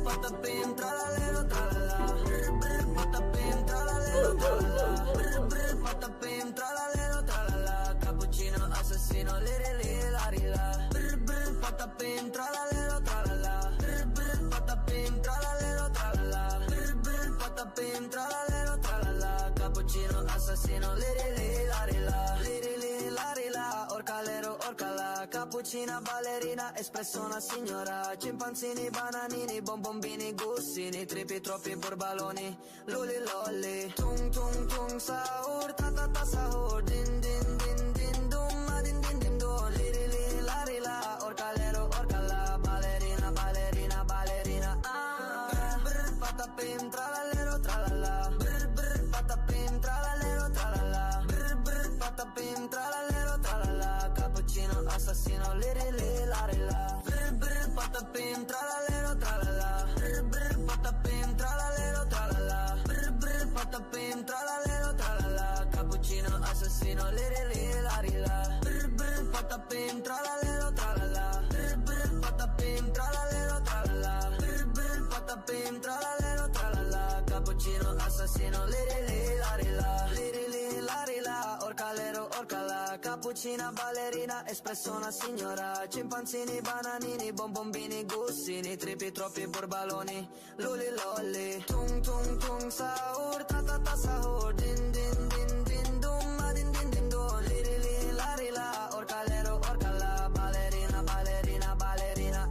patapim, tralalero, tralala. Brr, brr, patapim, tralalero, tralala. Brr, brr, patapim, tralalero, tralala. Cappuccino assassino, liri liri lari la. Brr, brr, patapim, tralalero, tralala. Brr, brr, patapim, tralalero, tralala. Brr, brr, patapim, tralalero, tralala. Cappuccino assassino, liri liri lari la. Liri liri lari la. Orcalero, orcala. Cappuccina, ballerina, espresso una signora. Cimpanzini, bananini, bonbombini, gussini. Tripi, troppi, borbaloni, luli lolli. Tung tung tung, sahur, ta ta ta sahur. Din din din din dum, ma din din din dum. Liri li lari la, orcalero, orcala. Ballerina, ballerina, ballerina. Brr brr, patapim, tralalero, tralala. Brr brr, patapim, tralalero, tralala. Brr brr, patapim, tralalero, tralala. Cappuccino, assassino, liri li lari la. Brr brr, patapim, tralalero, tralala. Brr brr, patapim, tralalero, tralala. Brr brr, patapim, tralalero, tralala. Cappuccino, assassino, liri li lari la. Brr brr, patapim, tralalero, tralala. Brr brr, patapim, tralalero, tralala. Brr brr, patapim, tralalero, tralala. Cappuccino, assassino, liri li lari la. Liri li lari la. Orcalero, orcala. Cappuccina, ballerina, espresso una signora. Cimpanzini, bananini, bonbombini, gussini. Tripi, troppi, borbaloni, luli lolli. Tung tung tung, sahur, ta ta ta sahur. Din din din din dum, ma din din din dum. Liri li lari la. Orcalero, orcala. Ballerina, ballerina, ballerina.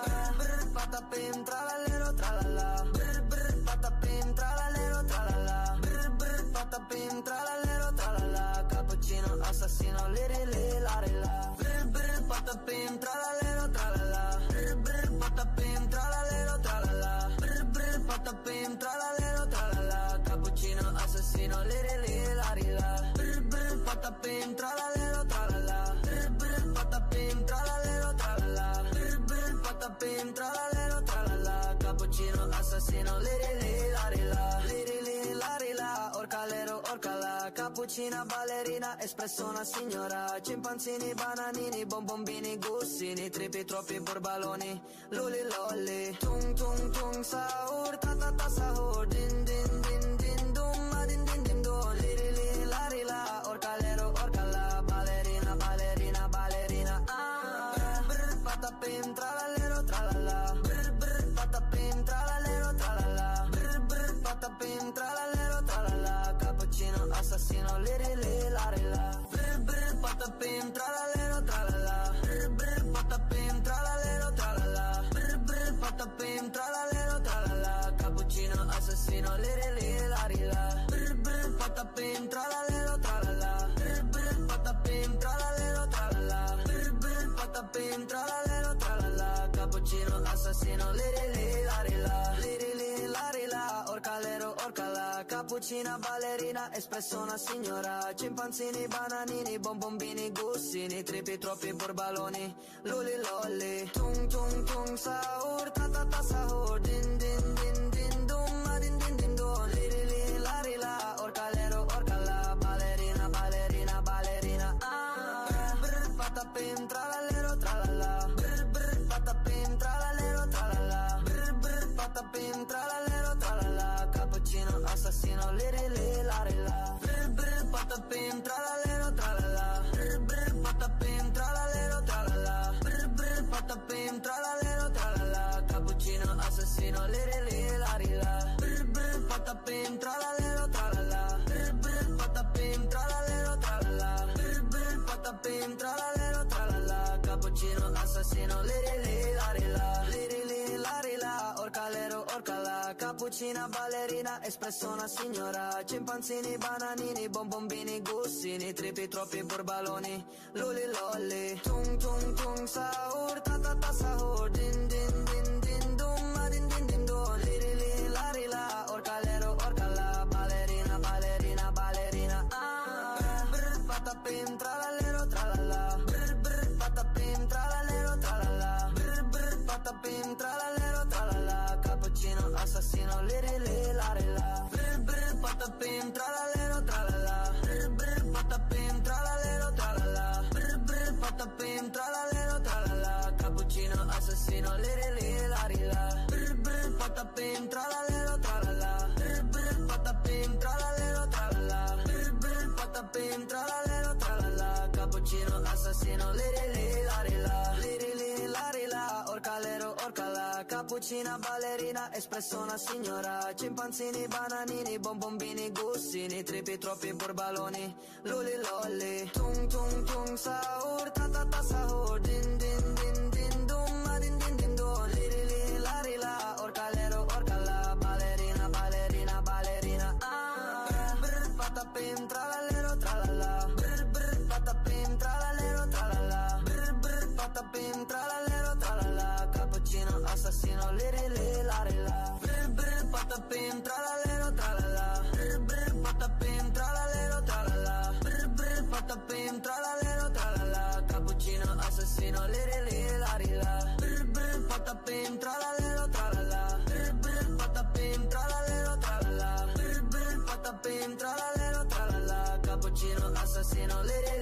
Brr brr, patapim, tralalero, tralala. Brr brr, patapim, tralalero, tralala. Brr brr, patapim, tralalero, tralala. Cappuccino, assassino, liri li lari la. Brr brr, patapim, tralalero, tralala. Brr brr, patapim, tralalero, tralala. Brr brr, patapim, tralalero, tralala. Cappuccino, assassino, liri li lari la. Brr brr, patapim, tralalero, tralala. Brr brr, patapim, tralalero, tralala. Brr brr, patapim, tralalero, tralala. Cappuccino, assassino, liri li lari la. Liri li lari la. Orcalero, orcala. Cappuccina, ballerina, espresso una signora. Cimpanzini, bananini, bonbombini, gussini. Tripi, troppi, borbaloni, luli lolli. Tung tung tung, sahur, ta ta ta sahur. Din din din din dum, ma din din din dum. Liri li lari la. Orcalero, orcala. Ballerina, ballerina, ballerina. Brr brr, patapim, tralalero, tralala. Brr brr, patapim, tralalero, tralala. Brr brr, patapim, tralalero, tralala. Cappuccino, assassino, liri li lari la. Brr brr, patapim, tralalero, tralala. Brr brr, patapim, tralalero, tralala. Brr brr, patapim, tralalero, tralala. Cappuccino, assassino, liri li lari la. Brr brr, patapim, tralalero, tralala. Brr brr, patapim, tralalero, tralala. Brr brr, patapim, tralalero, tralala. Cappuccino, assassino, liri li lari la. Liri li lari la. Orcalero, orcala. Cappuccina, ballerina, espresso una signora. Cimpanzini, bananini, bonbombini, gussini. Tripi, troppi, borbaloni, luli lolli. Tung tung tung, sahur, ta ta ta sahur. Din din din din dum, ma din din din dum. Liri li lari la. Orcalero, orcala. Ballerina, ballerina, ballerina. Brr brr, patapim, tralalero, tralala. Brr brr, patapim, tralalero, tralala. Brr brr, patapim, tralalero, tralala. Cappuccino, assassino, liri li lari la. Brr brr, patapim, tralalero, tralala. Brr brr, patapim, tralalero, tralala. Brr brr, patapim, tralalero, tralala. Cappuccino, assassino, liri li lari la. Brr brr, patapim, tralalero, tralala. Brr brr, patapim, tralalero, tralala. Brr brr, patapim, tralalero, tralala. Cappuccino, assassino, liri li lari la. Liri li lari la. Orcalero, orcala. Cappuccina, ballerina, espresso una signora. Cimpanzini, bananini, bonbombini, gussini. Tripi, troppi, borbaloni, luli lolli. Tung tung tung, sahur, ta ta ta sahur. Din din din din dum, ma din din din dum. Liri li lari la. Orcalero, orcala. Ballerina, ballerina, ballerina. Brr brr, patapim, tralalero, tralala. Brr brr, patapim, tralalero, tralala. Brr brr, patapim, tralalero, tralala. Cappuccino, assassino, liri li lari la. Brr brr, patapim, tralalero, tralala. Brr brr, patapim, tralalero, tralala. Brr brr, patapim, tralalero, tralala. Cappuccino, assassino, liri li lari la. Brr brr, patapim, tralalero, tralala, cappuccino assassino, liri la, orcalero, orcala, cappuccina, ballerina, espresso una signora, cimpanzini, bananini, bonbombini, gussini, tripi, troppi, borbaloni, luli, lolli, tung, tung, tung, sahur, ta, ta, ta, sahur, din, din, din, din, dum, ma, din, din, din, dum, liri la, orcalero, orcala, ballerina, ballerina, ballerina, brr, patapim, tralalero, tralala, brr, patapim, tralalero, tralala, brr, patapim, tralalero, tralala, cappuccino, assassino, liri la, brr, patapim, tralalero, tralala, brr, patapim, tralalero, tralala, brr, patapim, tralalero, tralala, cappuccino, assassino, liri la, brr, patapim, tralalero, tralala, brr, patapim, tralalero, tralala, brr, patapim, tralalero, tralala, cappuccino, assassino, liri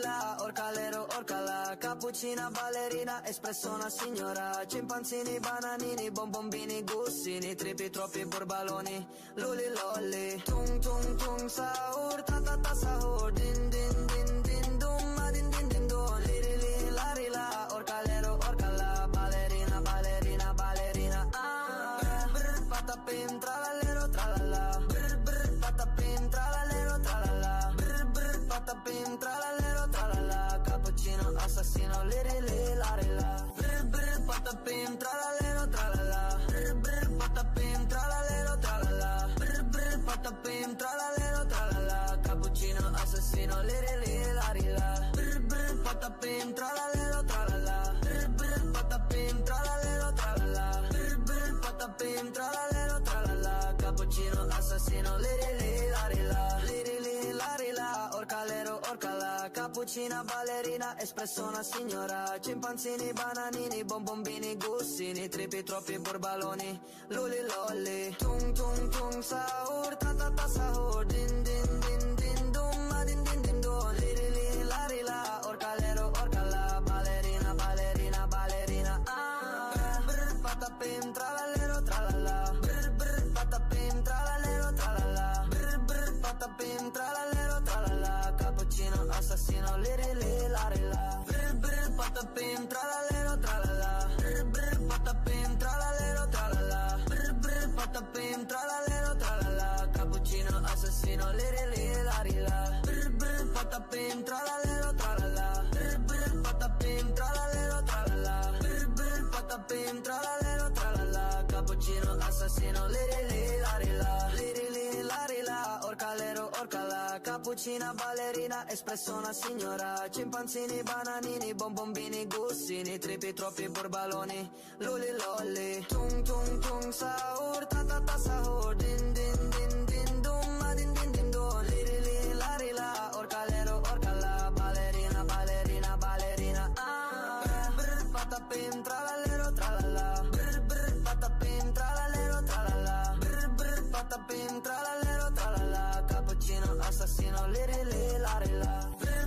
la, orcalero, orcala, cappuccina, ballerina, espresso una signora, cimpanzini, bananini, bonbombini, gussini, tripi, troppi, borbaloni, luli, lolli, tung, tung, tung, sahur, ta, ta, ta, sahur, din, din, din, din, dum, ma, din, din, din, dum, liri la, orcalero, orcala, ballerina, ballerina, ballerina, brr, patapim, tralalero, tralala, brr, patapim, tralalero, tralala, brr, patapim, tralalero, tralala, cappuccino, assassino, liri la, brr, patapim, tralalero, tralala, brr, patapim, tralalero, tralala, brr, patapim, tralalero, tralala, cappuccino, assassino, liri la, brr, patapim, tralalero, tralala, brr, patapim, tralalero, tralala, brr, patapim, tralalero, tralala, cappuccino, assassino, liri la, orcalero, orcala, cappuccina, ballerina, espresso una signora, cimpanzini, bananini, bonbombini, gussini, tripi, troppi, borbaloni, luli, lolli, tung, tung, tung, sahur, ta, ta, ta, sahur, din, din, din, din, dum, ma, din, din, din, dum, liri la, orcalero, orcala, ballerina, ballerina, ballerina, brr, patapim, tralalero, tralala, brr, patapim, tralalero, tralala, brr, patapim, tralalero, tralala, cappuccino, assassino, liri la, brr, patapim, tralalero, tralala, brr, patapim, tralalero, tralala, brr, patapim, tralalero, tralala, cappuccino, assassino, liri la, brr, patapim, tralalero, tralala, brr, patapim, tralalero, tralala, brr, patapim, tralalero, tralala, cappuccino, assassino, liri la, orcalero, orcala, cappuccina, ballerina, espresso una signora, cimpanzini, bananini, bonbombini, gussini, tripi, troppi, borbaloni, luli, lolli, tung, tung, tung, sahur, ta, ta, ta, sahur, din, din, din, din, dum, ma, din, din, din, dum, liri la, orcalero, orcala, ballerina, ballerina, ballerina, brr, patapim, tralalero, tralala, brr, patapim, tralalero, tralala, brr, patapim, tralalero, tralala, cappuccino, assassino, liri la,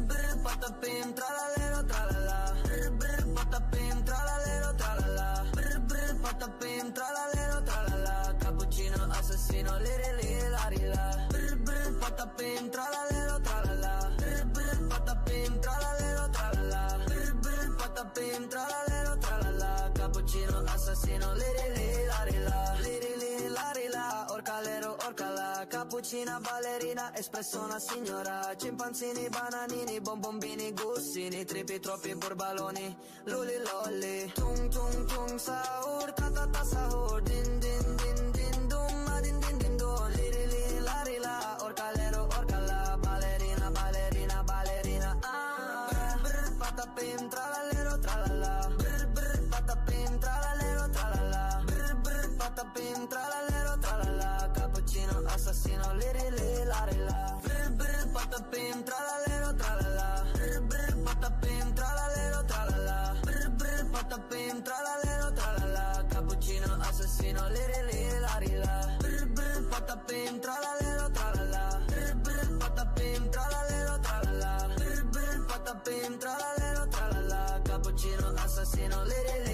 brr, patapim, tralalero, tralala, brr, patapim, tralalero, tralala, brr, patapim, tralalero, tralala, cappuccino, assassino, liri la, brr, patapim, tralalero, tralala, brr, patapim, tralalero, tralala, brr, patapim, tralalero, tralala, cappuccino, assassino, liri la, orcalero, orcala, cappuccina, ballerina, espresso una signora, cimpanzini, bananini, bonbombini, gussini, tripi, troppi, borbaloni, luli, lolli, tung, tung, tung, sahur, ta, ta, ta, sahur, din, din, din, din, dum, ma, din, din, din, dum, liri la, orcalero, orcala, ballerina, ballerina, ballerina, brr, patapim, tralalero, tralala, brr, patapim, tralalero, tralala, brr, patapim, tralalero, tralala, cappuccino, assassino, liri la, brr, patapim, tralalero, tralala, brr, patapim, tralalero, tralala, brr, patapim, tralalero, tralala, cappuccino, assassino, liri la, brr, patapim, tralalero, tralala, brr, patapim, tralalero, tralala, brr, patapim, tralalero, tralala, cappuccino, assassino, liri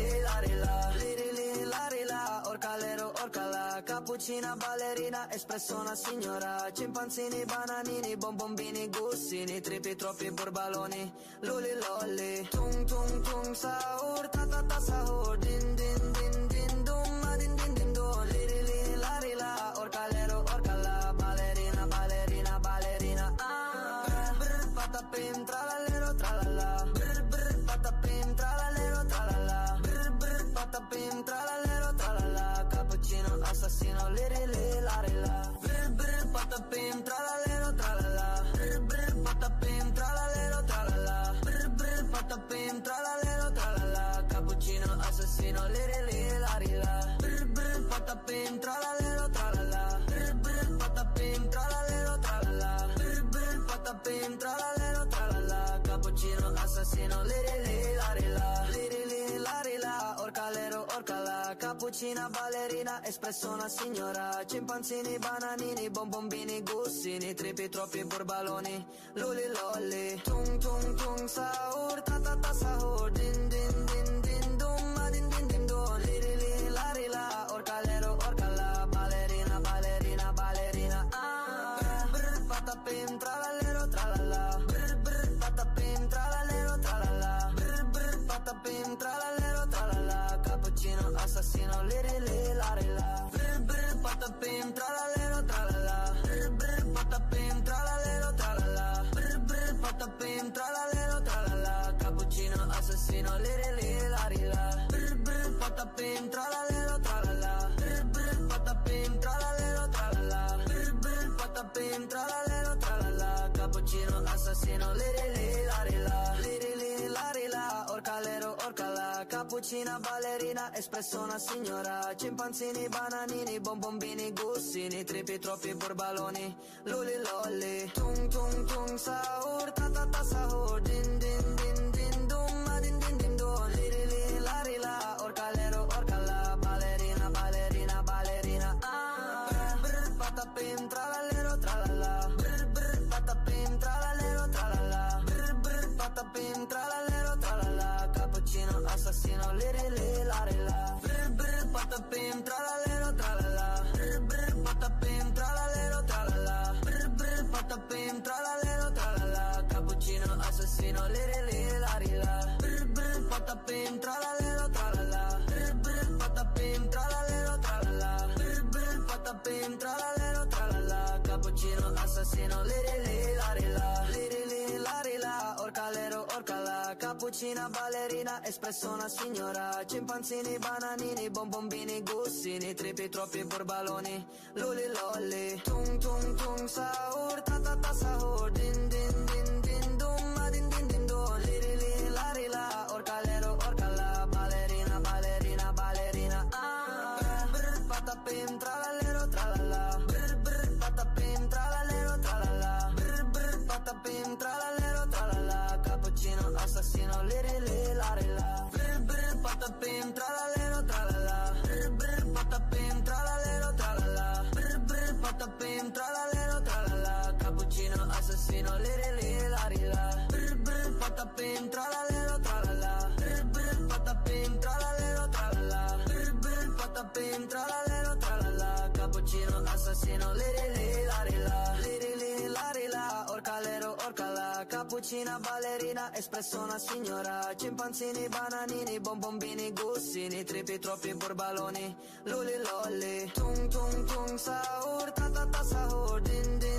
la, orcalero, orcala, cappuccino, cappuccina, ballerina, espresso una signora, cimpanzini, bananini, bonbombini, gussini, tripi, troppi, borbaloni, luli, lolli, tung, tung, tung, sahur, ta, ta, ta, sahur, din, din, din, din, dum, ma, din, din, din, dum, li, li, li, la, ri, la, orcalero, orcala, ballerina, ballerina, ballerina, ah, brr, patapim, tralalero, tralala, brr, brr, patapim, tralalero, tralala, brr, brr, patapim, tralalero, tralala, cappuccino, assassino, li, ri, li, la, ri, la, brr, brr, patapim, tralalero, tralala, brr, brr, patapim, tralalero, tralala, brr, brr, patapim, tralalero, tralala, cappuccino, assassino, li, ri, li, la, ri, la, brr, brr, patapim, tralalero, tralala, brr, brr, patapim, tralalero, tralala, brr, brr, patapim, tralalero, tralala, cappuccino, assassino, li, ri, li, la, ri, la, li, ri, li, la, ri, la, orcalero, orcala, cappuccina, ballerina, espresso una signora, cimpanzini, bananini, bonbombini, gussini, tripi, troppi, borbaloni, luli, lolli, tung, tung, tung, sahur, ta, ta, ta, sahur, din, din, din, din, dum, ma, din, din, din, dum, li, ri, li, la, ri, la, orcalero, orcala, ballerina, ballerina, ballerina, ah, brr, patapim, tralalero, tralala, brr, brr, patapim, tralalero, tralala, brr, brr, patapim, tralalero, tralala, cappuccino, assassino, li, ri, li, la, ri, la, brr, brr, patapim, tralalero, tralala, brr, brr, patapim, tralalero, tralala, brr, brr, patapim, tralalero, tralala, cappuccino, assassino, li, ri, li, la, ri, la, brr, brr, patapim, tralalero, tralala, brr, brr, patapim, tralalero, tralala, brr, brr, patapim, tralalero, tralala, cappuccino, assassino, li, ri, li, la, ri, la, li, ri, li, la, ri, la, orcalero, orcala, cappuccina, ballerina, espresso una signora, cimpanzini, bananini, bonbombini, gussini, tripi, troppi, borbaloni, luli, lolli, tung, tung, tung, sahur, ta, ta, ta, sahur, din, din, din, din, dum, ma, din, din, din, dum, li, ri, li, la, ri, la, orcalero, orcala, ballerina, ballerina, ballerina, ah, brr, patapim, tralalero, tralala, brr, brr, patapim, tralalero, tralala, brr, brr, patapim, tralalero, tralala, cappuccino, assassino, li, ri, li, la, ri, la, brr, brr, patapim, tralalero, tralala, brr, brr, patapim, tralalero, tralala, brr, brr, patapim, tralalero, tralala, cappuccino, assassino, li, ri, li, la, ri, la, brr, brr, patapim, tralalero, tralala, brr, brr, patapim, tralalero, tralala, brr, brr, patapim, tralalero, tralala, cappuccino, assassino, li, ri, li, la, ri, la, li, ri, li, la, ri, la, orcalero, orcala, cappuccina, ballerina, espresso una signora, cimpanzini, bananini, bonbombini, gussini, tripi, troppi, borbaloni, luli, lolli, tung, tung, tung, sahur, ta, ta, ta, sahur, din, din, din, din, dum, ma, din, din, din, dum, li, ri, li, la, ri, la, orcalero, orcala, ballerina, ballerina, ballerina, ah, brr, patapim, tralalero, tralala, brr, brr, patapim, tralalero, tralala, brr, brr, patapim, tralalero, tralala, cappuccino, assassino, li, ri, li, la, ri, la, brr, brr, patapim, tralalero, tralala, brr, brr, patapim, tralalero, tralala, brr, brr, patapim, tralalero, tralala, cappuccino, assassino, li, ri, li, la, ri, la, brr, brr, patapim, tralalero, tralala, brr, brr, patapim, tralalero, tralala, brr, brr, patapim, tralalero, tralala, cappuccino, assassino, li, ri, li, la, ri, la, li, ri, li, la, ri, la, orcalero, orcala, cappuccina, ballerina, espresso una signora, cimpanzini, bananini, bonbombini, gussini, tripi, troppi, borbaloni, luli, lolli, tung, tung, tung, sahur, ta, ta, ta, sahur, din, din,